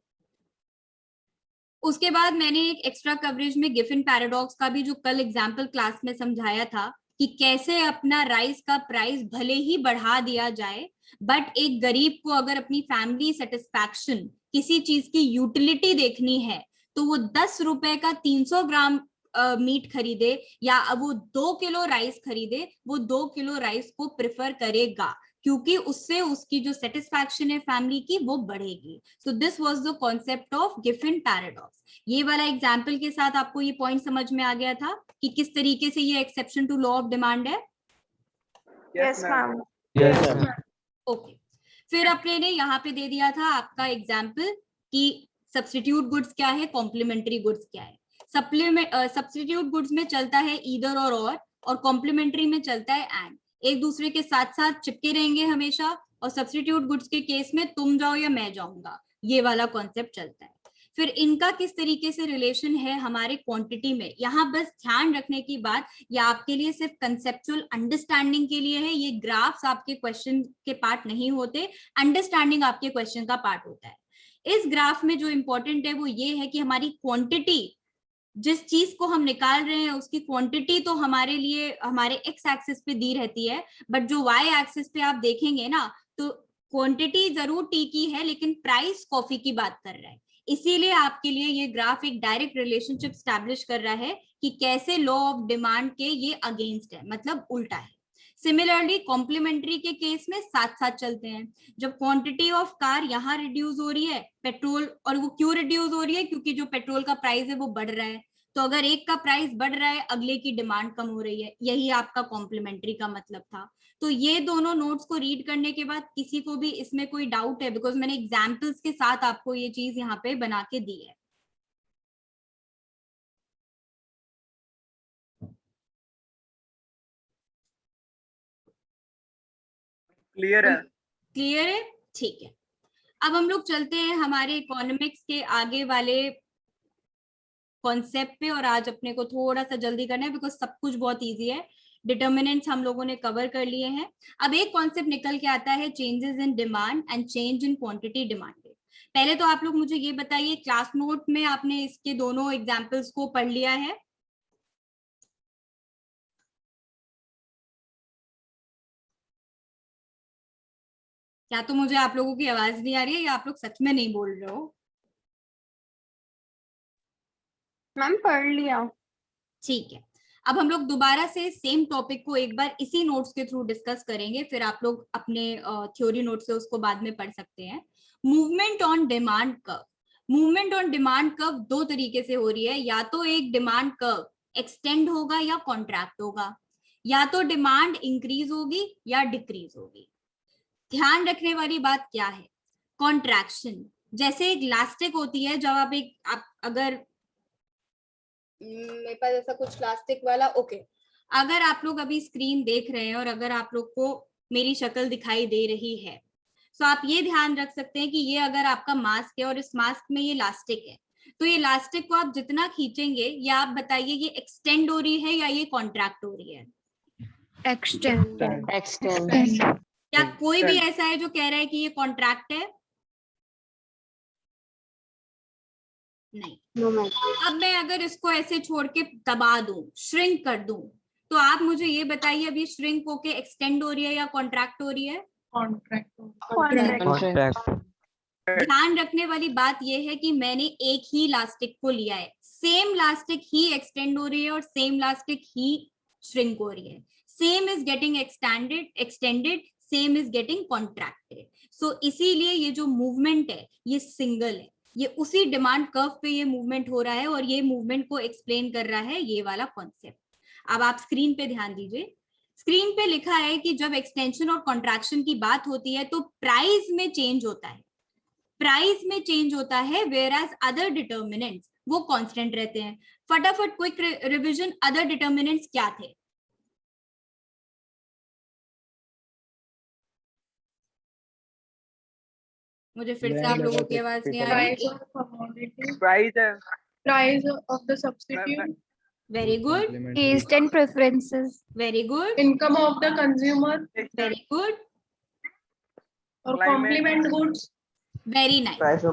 उसके बाद मैंने एक एक्स्ट्रा कवरेज में गिफिन पैराडॉक्स का भी जो कल एग्जाम्पल क्लास में समझाया था कि कैसे अपना राइस का प्राइस भले ही बढ़ा दिया जाए बट एक गरीब को अगर अपनी फैमिली सेटिस्फैक्शन किसी चीज की यूटिलिटी देखनी है तो वो 10 रुपए का 300 ग्राम मीट खरीदे या वो 2 किलो राइस खरीदे, वो 2 किलो राइस को प्रेफर करेगा क्योंकि उससे उसकी जो सेटिस्फैक्शन है फैमिली की वो बढ़ेगी। So this was the concept of Giffen paradox. ये वाला एग्जाम्पल के साथ आपको ये पॉइंट समझ में आ गया था कि किस तरीके से ये exception to law of demand है? Yes ma'am. Yes ma'am. Okay फिर अपने ने यहाँ पे दे दिया था आपका एग्जाम्पल कि सब्स्टिट्यूट गुड्स क्या है, कॉम्प्लीमेंट्री गुड्स क्या है। सब्स्टिट्यूट गुड्स में चलता है ईदर और कॉम्प्लीमेंट्री में चलता है एंड, एक दूसरे के साथ साथ चिपके रहेंगे हमेशा, और सब्स्टिट्यूट गुड्स के केस में तुम जाओ या मैं जाऊंगा, ये वाला कॉन्सेप्ट चलता है। फिर इनका किस तरीके से रिलेशन है हमारे क्वांटिटी में, यहाँ बस ध्यान रखने की बात, या आपके लिए सिर्फ कंसेप्चुअल अंडरस्टैंडिंग के लिए है, ये ग्राफ्स आपके क्वेश्चन के पार्ट नहीं होते, अंडरस्टैंडिंग आपके क्वेश्चन का पार्ट होता है। इस ग्राफ में जो इंपॉर्टेंट है वो ये है कि हमारी क्वांटिटी, जिस चीज को हम निकाल रहे हैं उसकी क्वांटिटी तो हमारे लिए हमारे एक्स एक्सिस पे दी रहती है, बट जो वाई एक्सिस पे आप देखेंगे ना तो क्वांटिटी जरूर टी की है लेकिन प्राइस कॉफी की बात कर रहा है। इसीलिए आपके लिए ये ग्राफ एक डायरेक्ट रिलेशनशिप स्टैब्लिश कर रहा है कि कैसे लॉ ऑफ डिमांड के ये अगेंस्ट है, मतलब उल्टा है। सिमिलरली कॉम्प्लीमेंट्री के केस में साथ साथ चलते हैं। जब क्वांटिटी ऑफ कार यहाँ रिड्यूस हो रही है पेट्रोल, और वो क्यों रिड्यूस हो रही है, क्योंकि जो पेट्रोल का प्राइस है वो बढ़ रहा है, तो अगर एक का प्राइस बढ़ रहा है अगले की डिमांड कम हो रही है, यही आपका कॉम्प्लीमेंट्री का मतलब था। तो ये दोनों नोट्स को रीड करने के बाद किसी को भी इसमें कोई डाउट है, बिकॉज मैंने एग्जाम्पल्स के साथ आपको ये चीज यहाँ पे बना के दी है। क्लियर है? क्लियर है, ठीक है। अब हम लोग चलते हैं हमारे इकोनॉमिक्स के आगे वाले कॉन्सेप्ट पे, और आज अपने को थोड़ा सा जल्दी करना है बिकॉज सब कुछ बहुत इजी है। डिटर्मिनेंट्स हम लोगों ने कवर कर लिए हैं। अब एक कॉन्सेप्ट निकल के आता है changes in demand and change in quantity demanded. पहले तो आप लोग मुझे ये बताइए, क्लास नोट में आपने इसके दोनों एग्जाम्पल्स को पढ़ लिया है? क्या तो मुझे आप लोगों की आवाज नहीं आ रही है या आप लोग सच में नहीं बोल रहे हो? मैम पढ़ लिया। ठीक है, अब हम लोग दोबारा से सेम टॉपिक को एक बार इसी नोट्स के थ्रू डिस्कस करेंगे, फिर आप लोग अपने थ्योरी नोट से उसको बाद में पढ़ सकते हैं। Movement on demand curve. Movement on demand curve दो तरीके से हो रही है, या तो एक डिमांड कर्व एक्सटेंड होगा या कॉन्ट्रैक्ट होगा, या तो डिमांड इंक्रीज होगी या डिक्रीज होगी। ध्यान रखने वाली बात क्या है, कॉन्ट्रैक्शन जैसे एक इलास्टिक होती है, जब आप अगर मेरे पास ऐसा कुछ इलास्टिक वाला, ओके, अगर आप लोग अभी स्क्रीन देख रहे हैं और अगर आप लोग को मेरी शक्ल दिखाई दे रही है, तो आप ये ध्यान रख सकते हैं कि ये अगर आपका मास्क है और इस मास्क में ये इलास्टिक है, तो ये इलास्टिक को आप जितना खींचेंगे, या आप बताइए ये एक्सटेंड हो रही है या ये कॉन्ट्रैक्ट हो रही है? एक्सटेंड। क्या कोई भी ऐसा है जो कह रहा है कि ये कॉन्ट्रैक्ट है? नहीं। अब मैं अगर इसको ऐसे छोड़ के दबा दूं, श्रिंक कर दूं, तो आप मुझे ये बताइए अब ये श्रिंक होके एक्सटेंड हो रही है या कॉन्ट्रैक्ट हो रही है? कॉन्ट्रैक्ट। ध्यान रखने वाली बात यह है कि मैंने एक ही इलास्टिक को लिया है, सेम इलास्टिक ही एक्सटेंड हो रही है और सेम इलास्टिक ही श्रिंक हो रही है। Same is getting extended, same is getting contracted. So इसीलिए ये जो मूवमेंट है ये सिंगल है, ये उसी डिमांड कर्व पे ये मूवमेंट हो रहा है और ये मूवमेंट को एक्सप्लेन कर रहा है ये वाला कॉन्सेप्ट। अब आप स्क्रीन पे ध्यान दीजिए, स्क्रीन पे लिखा है कि जब एक्सटेंशन और कॉन्ट्रैक्शन की बात होती है तो प्राइस में चेंज होता है, प्राइस में चेंज होता है, whereas अदर डिटर्मिनेंट्स वो कांस्टेंट रहते हैं। फटाफट क्विक रिवीजन, अदर डिटर्मिनेंट्स क्या थे? मुझे फिर से आप लोगों की आवाज नहीं आ रही। Price of the substitute, very good, Taste and preferences. Very good, income of the consumer very good, और complement goods, very nice,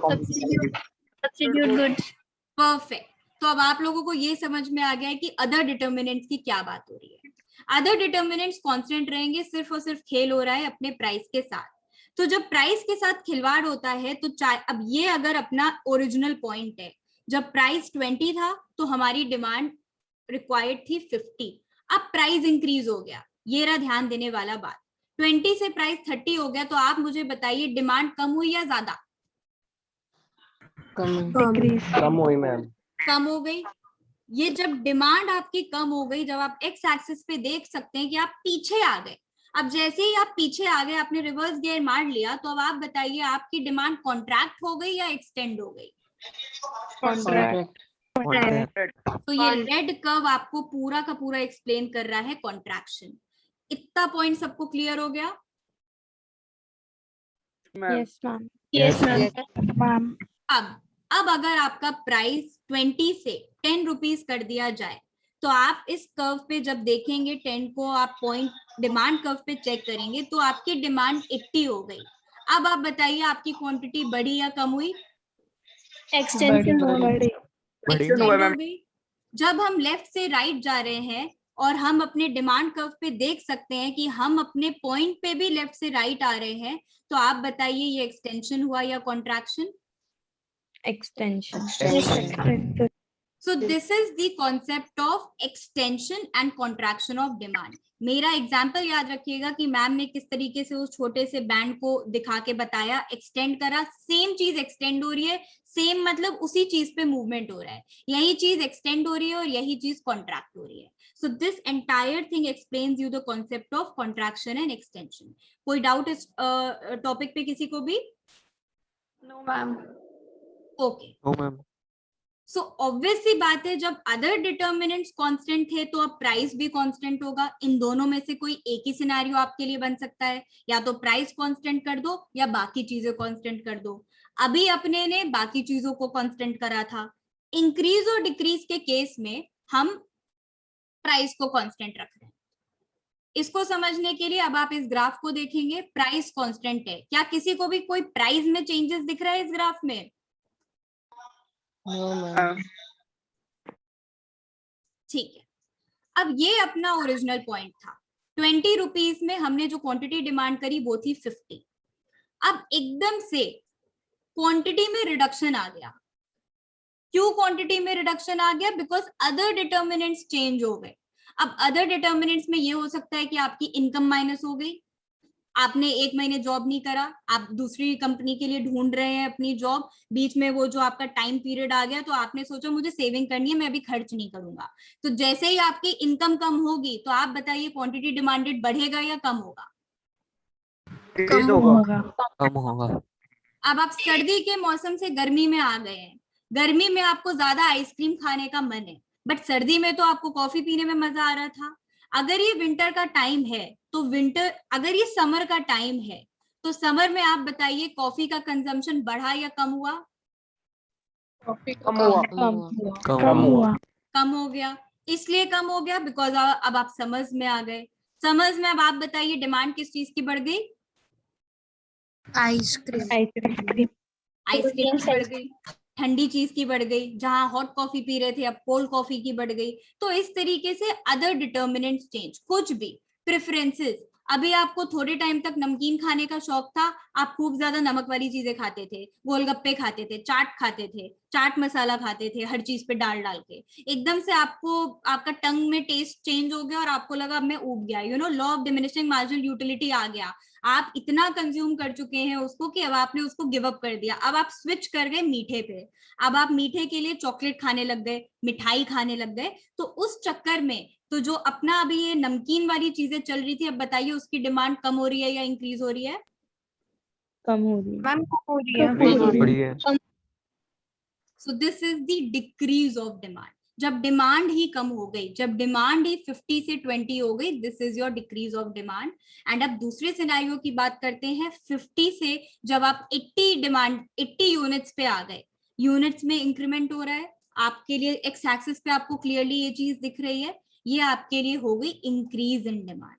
Substitute goods. Perfect. तो अब आप लोगों को ये समझ में आ गया है कि अदर डिटर्मिनेंट्स की क्या बात हो रही है। अदर डिटर्मिनेंट्स कांस्टेंट रहेंगे, सिर्फ और सिर्फ खेल हो रहा है अपने प्राइस के साथ। तो जब प्राइस के साथ खिलवाड़ होता है तो अब ये अगर अपना ओरिजिनल पॉइंट है, जब प्राइस 20 था तो हमारी डिमांड रिक्वायर्ड थी 50, अब प्राइस इंक्रीज हो गया, ये रहा ध्यान देने वाला बात। 20 से प्राइस 30 हो गया, तो आप मुझे बताइए डिमांड कम हुई या ज्यादा? कम हुई मैम। कम हो गई। ये जब डिमांड आपकी कम हो गई, जब आप एक्स एक्सिस पे देख सकते हैं कि आप पीछे आ गए, अब जैसे ही आप पीछे आ गए, आपने रिवर्स गियर मार लिया, तो अब आप बताइए आपकी डिमांड कॉन्ट्रैक्ट हो गई या एक्सटेंड हो गई? कॉन्ट्रैक्ट। तो ये रेड कर्व आपको पूरा का पूरा एक्सप्लेन कर रहा है कॉन्ट्रैक्शन। इतना पॉइंट सबको क्लियर हो गया? Ma'am yes ma'am. Yes, ma'am. अब अगर आपका प्राइस 20 से 10 रुपीज कर दिया जाए, तो आप इस कर्व पे जब देखेंगे 10 को, आप पॉइंट डिमांड कर्व पे चेक करेंगे तो आपकी डिमांड 80 हो गई। अब आप बताइए आपकी क्वांटिटी बढ़ी या कम हुई? Extension हो गई. एक्सटेंड हुआ हो मैम। गई। जब हम लेफ्ट से राइट जा रहे हैं और हम अपने डिमांड कर्व पे देख सकते हैं कि हम अपने पॉइंट पे भी लेफ्ट से राइट आ रहे हैं, तो आप बताइए ये एक्सटेंशन हुआ या contraction? Extension. So this is the concept of extension and contraction of demand. मेरा एग्जाम्पल याद रखिएगा कि मैम ने किस तरीके से उस छोटे से बैंड को दिखा के बताया, एक्सटेंड करा, सेम चीज एक्सटेंड हो रही है, सेम मतलब उसी चीज पे मूवमेंट हो रहा है, यही चीज एक्सटेंड हो रही है और यही चीज कॉन्ट्रैक्ट हो रही है। So this entire thing explains you the concept of contraction and extension. कोई डाउट इस टॉपिक पे किसी को भी? No, ma'am. ओके। सो ऑब्वियस सी बात है, जब अदर डिटर्मिनेंट्स कांस्टेंट थे तो अब प्राइस भी कांस्टेंट होगा। इन दोनों में से कोई एक ही सिनेरियो आपके लिए बन सकता है, या तो प्राइस कांस्टेंट कर दो या बाकी चीजें कांस्टेंट कर दो। अभी अपने ने बाकी चीजों को कांस्टेंट करा था। इंक्रीज और डिक्रीज के केस में हम प्राइस को कांस्टेंट रख रहे हैं। इसको समझने के लिए अब आप इस ग्राफ को देखेंगे, प्राइस कांस्टेंट है। क्या किसी को भी कोई प्राइस में चेंजेस दिख रहा है इस ग्राफ में? ठीक है। अब ये अपना ओरिजिनल पॉइंट था। 20 रुपीज में हमने जो क्वांटिटी डिमांड करी वो थी 50। अब एकदम से क्वांटिटी में रिडक्शन आ गया। क्यों क्वांटिटी में रिडक्शन आ गया? बिकॉज अदर डिटर्मिनेंट्स चेंज हो गए। अब अदर डिटर्मिनेंट्स में ये हो सकता है कि आपकी इनकम माइनस हो गई, आपने 1 महीने जॉब नहीं करा, आप दूसरी कंपनी के लिए ढूंढ रहे हैं अपनी जॉब, बीच में वो जो आपका टाइम पीरियड आ गया, तो आपने सोचा मुझे सेविंग करनी है, मैं अभी खर्च नहीं करूंगा। तो जैसे ही आपकी इनकम कम होगी, तो आप बताइए क्वांटिटी डिमांडेड बढ़ेगा या कम होगा? कम होगा। कम होगा। अब आप सर्दी के मौसम से गर्मी में आ गए हैं। गर्मी में आपको ज्यादा आइसक्रीम खाने का मन है, बट सर्दी में तो आपको कॉफी पीने में मजा आ रहा था। अगर ये विंटर का टाइम है तो अगर ये समर का टाइम है तो समर में आप बताइए कॉफी का कंजम्पशन बढ़ा या कम हुआ? कम हुआ। कम हुआ। कम हो गया। इसलिए कम हो गया बिकॉज अब आप समर्स में आ गए। समर्स में अब आप बताइए डिमांड किस चीज की बढ़ गई? Ice-cream. आइसक्रीम की बढ़ गई, ठंडी चीज की बढ़ गई। जहां हॉट कॉफी पी रहे थे अब कोल्ड कॉफी की बढ़ गई। तो इस तरीके से अदर डिटर्मिनेंट्स चेंज, कुछ भी प्रेफरेंसेस। अभी आपको थोड़े टाइम तक नमकीन खाने का शौक था, आप खूब ज्यादा नमक वाली चीजें खाते थे, गोलगप्पे खाते थे, चाट खाते थे, चाट मसाला खाते थे, हर चीज पे डाल डाल के। एकदम से आपको आपका टंग में टेस्ट चेंज हो गया और आपको लगा अब मैं ऊब गया। Law of diminishing marginal utility आ गया। आप इतना कंज्यूम कर चुके हैं उसको कि अब आपने उसको गिव अप कर दिया। अब आप स्विच कर गए मीठे पे। अब आप मीठे के लिए चॉकलेट खाने लग गए, मिठाई खाने लग गए। तो उस चक्कर में तो जो अपना अभी ये नमकीन वाली चीजें चल रही थी, अब बताइए उसकी डिमांड कम हो रही है या इंक्रीज हो रही है? कम हो रही है। Ma'am, कम हो रही है. बढ़िया। सो this is the decrease of demand. जब डिमांड ही कम हो गई, जब डिमांड ही 50 से 20 हो गई, this is your decrease of demand. And अब दूसरे सिनेरियो की बात करते हैं। 50 से जब आप 80 यूनिट्स पे आ गए, यूनिट्स में इंक्रीमेंट हो रहा है आपके लिए। एक्स एक्सिस पे आपको क्लियरली ये चीज दिख रही है, ये आपके लिए हो गई increase in demand.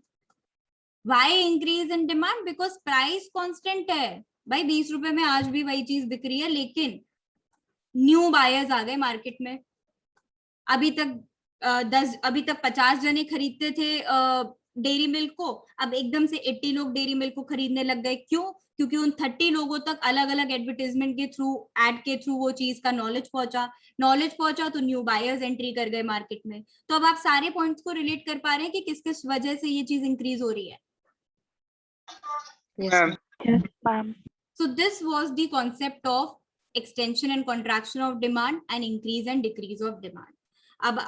Why increase in demand? Because price constant है भाई, 20 रुपए में आज भी वही चीज दिख रही है, लेकिन न्यू बायर्स आ गए मार्केट में। अभी तक 50 जने खरीदते थे डेयरी मिल्क को, अब एकदम से 80 लोग डेयरी मिल्क को खरीदने लग गए। क्यों? क्योंकि उन 30 लोगों तक अलग अलग एडवर्टाइजमेंट के थ्रू, एड के थ्रू वो चीज का नॉलेज पहुंचा तो न्यू बायर्स एंट्री कर गए मार्केट में। तो अब आप सारे पॉइंट्स को रिलेट कर पा रहे हैं कि किस किस वजह से ये चीज इंक्रीज हो रही है। So this was the concept of extension and contraction of demand and increase and decrease of demand. अब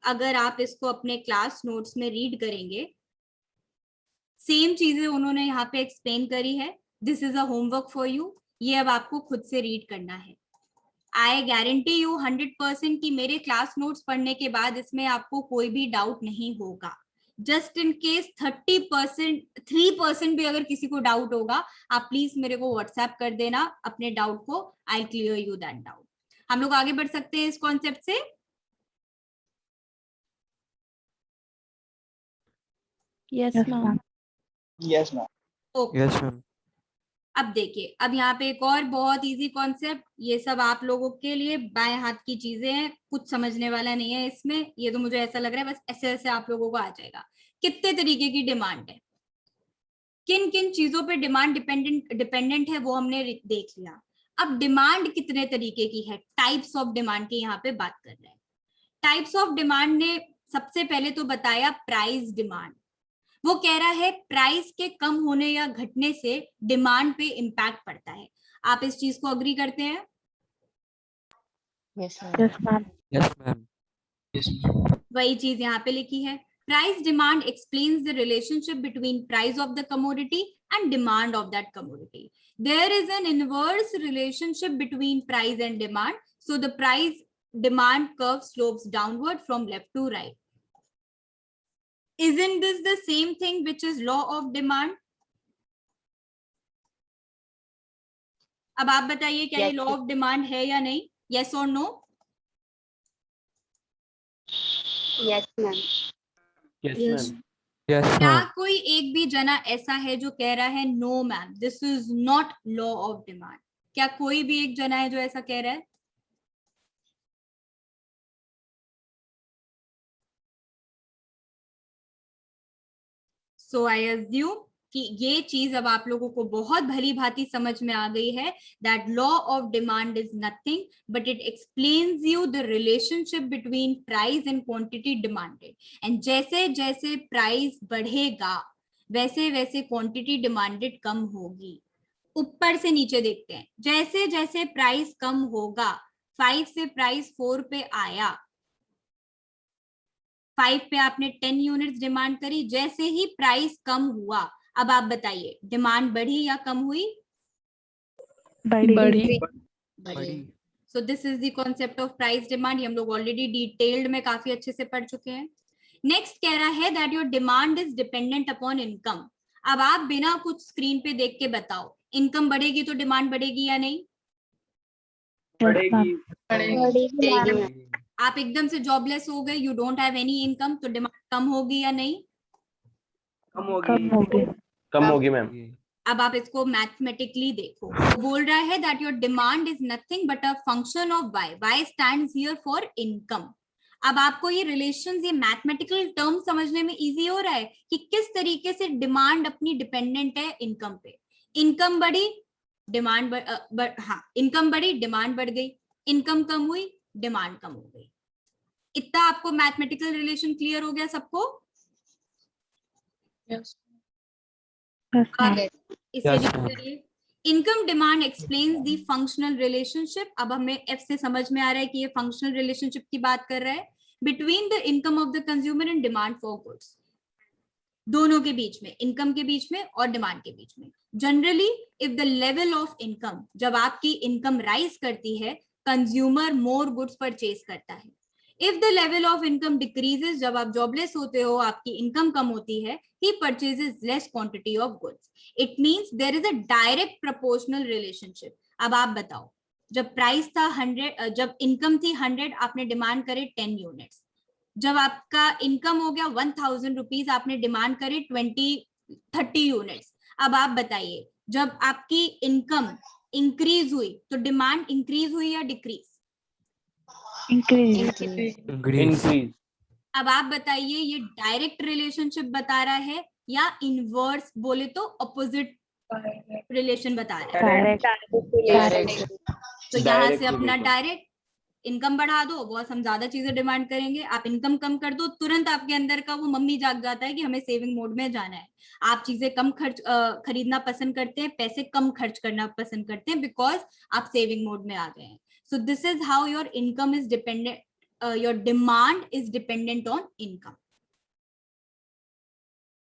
अगर आप इसको अपने क्लास नोट्स में रीड करेंगे, सेम चीजें उन्होंने यहाँ पे एक्सप्लेन करी है. This is a homework for you. ये अब आपको खुद से रीड करना है. आई गारंटी यू 100% कि मेरे क्लास नोट्स पढ़ने के बाद इसमें आपको कोई भी डाउट नहीं होगा. जस्ट इन केस 30% 3% भी अगर किसी को डाउट होगा, आप प्लीज मेरे को व्हाट्सएप कर देना अपने डाउट को. I clear you that doubt. हम लोग आगे बढ़ सकते हैं इस कॉन्सेप्ट से. Yes, ma'am. Yes, ma'am. Okay. Yes, ma'am. अब देखिए, अब यहाँ पे एक और बहुत इजी कॉन्सेप्ट. ये सब आप लोगों के लिए बाएं हाथ की चीजें हैं, कुछ समझने वाला नहीं है इसमें. ये तो मुझे ऐसा लग रहा है बस ऐसे ऐसे आप लोगों को आ जाएगा. कितने तरीके की डिमांड है, किन किन चीजों पे डिमांड डिपेंडेंट है, वो हमने देख लिया. अब डिमांड कितने तरीके की है, टाइप्स ऑफ डिमांड की यहाँ पे बात कर रहे हैं. टाइप्स ऑफ डिमांड ने सबसे पहले तो बताया प्राइस डिमांड. वो कह रहा है प्राइस के कम होने या घटने से डिमांड पे इम्पैक्ट पड़ता है. आप इस चीज को अग्री करते हैं? Yes, ma'am. Yes, ma'am. Yes, ma'am. वही चीज यहाँ पे लिखी है. Price demand explains the relationship between price of the commodity and demand of that commodity. There is an inverse relationship between price and demand. So the price demand curve slopes downward from left to right. Isn't this the same thing which is law of demand? अब आप बताइए क्या ये Yes. Law of demand है या नहीं? Yes or no? Yes, ma'am. Yes, Yes. ma'am. Yes, क्या ma'am. कोई एक भी जना ऐसा है जो कह रहा है no ma'am this is not law of demand? क्या कोई भी एक जना है जो ऐसा कह रहा है? सो आई अज्यूम कि ये चीज अब आप लोगों को बहुत भली भांति समझ में आ गई है. That law of demand is nothing but it explains you the relationship between price and quantity demanded. And जैसे जैसे प्राइस बढ़ेगा वैसे वैसे क्वांटिटी डिमांडेड कम होगी. ऊपर से नीचे देखते हैं. जैसे जैसे प्राइस कम होगा, 5 से प्राइस 4 पे आया, 5 पे आपने 10 यूनिट्स डिमांड करी. जैसे ही प्राइस कम हुआ, अब आप बताइए डिमांड बढ़ी या कम हुई? Badi. Badi. So this is the concept of price demand. ये हम लोग ऑलरेडी डिटेल्ड में काफी अच्छे से पढ़ चुके हैं. नेक्स्ट कह रहा है that your demand is dependent upon income. अब आप बिना कुछ स्क्रीन पे देख के बताओ, इनकम बढ़ेगी तो डिमांड बढ़ेगी या नहीं? बढ़ेगी. आप एकदम से जॉबलेस हो गए, you don't have any income, तो डिमांड कम होगी या नहीं? कम Kam होगी. hogi. कम होगी मैम. अब आप इसको मैथमेटिकली देखो. वो बोल रहा है that your demand is nothing but a function of Y. Y stands here for income. अब आपको ये रिलेशंस, ये मैथमेटिकल टर्म समझने में इजी हो रहा है कि किस तरीके से डिमांड अपनी डिपेंडेंट है इनकम पे. इनकम बढ़ी, डिमांड इनकम बढ़ी, डिमांड बढ़ गई. इनकम कम हुई, डिमांड कम हो गई. इतना आपको मैथमेटिकल रिलेशन क्लियर हो गया सबको? Yes, ma'am. इसे Yes, रीड ma'am. करिए. Income demand explains the functional relationship. अब हमें एफ से समझ में आ रहा है कि ये फंक्शनल रिलेशनशिप की बात कर रहा है between the income of the consumer and demand for goods. दोनों के बीच में, इनकम के बीच में और डिमांड के बीच में. Generally if the level of income, जब आपकी इनकम राइज करती है, कंज्यूमर मोर गुड्स परचेज करता है. If the level of income decreases, जब आप जॉबलेस होते हो, आपकी इनकम कम होती है, he purchases less quantity of goods. It means there is a direct proportional relationship. अब आप बताओ, जब प्राइस था 100, जब इनकम थी 100, आपने डिमांड करे 10 यूनिट्स. जब आपका इनकम हो गया 1000 रुपीज, आपने डिमांड करे 30 यूनिट्स. अब आप बताइए, जब आपकी इनकम इंक्रीज हुई तो डिमांड इंक्रीज हुई या डिक्रीज? Increase. Increase. Increase. अब आप बताइए, ये डायरेक्ट रिलेशनशिप बता रहा है या इनवर्स, बोले तो ऑपोजिट रिलेशन बता रहा है? Direct. तो यहाँ से Direct अपना relation. डायरेक्ट इनकम बढ़ा दो, बहुत हम ज्यादा चीजें डिमांड करेंगे. आप इनकम कम कर दो, तुरंत आपके अंदर का वो मम्मी जाग जाता है कि हमें सेविंग मोड में जाना है. आप चीजें कम खरीदना पसंद करते हैं, पैसे कम खर्च करना पसंद करते हैं, बिकॉज आप सेविंग मोड में आ गए हैं. So this is how your income is dependent, your demand is dependent on income.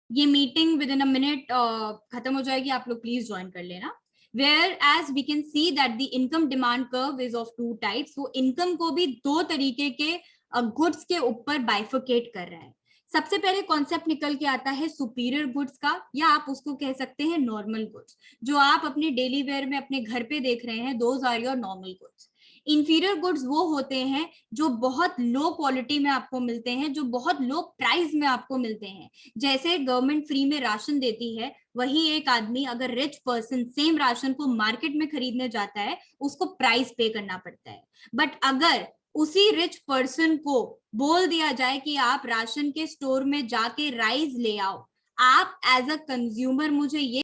ये meeting within a minute खत्म हो जाएगी, आप लोग प्लीज ज्वाइन कर लेना। Whereas we can see that the income demand curve is of two types, वो income को भी दो तरीके के गुड्स के ऊपर बाइफरकेट कर रहा है। सबसे पहले कॉन्सेप्ट निकल के आता है सुपीरियर गुड्स का, या आप उसको कह सकते हैं नॉर्मल गुड्स, जो आप अपने डेली वेयर में अपने घर पे देख रहे हैं, those are your normal goods. Inferior goods वो होते हैं जो बहुत लो क्वालिटी में आपको मिलते हैं, जो बहुत लो प्राइस में आपको मिलते हैं। जैसे गवर्नमेंट फ्री में राशन देती है, वही एक आदमी अगर रिच पर्सन सेम राशन को मार्केट में खरीदने जाता है, उसको प्राइस पे करना पड़ता है। बट अगर उसी रिच पर्सन को बोल दिया जाए कि आप राशन के स्टोर में जाके राइस ले आओ, आप एज अ कंज्यूमर मुझे ये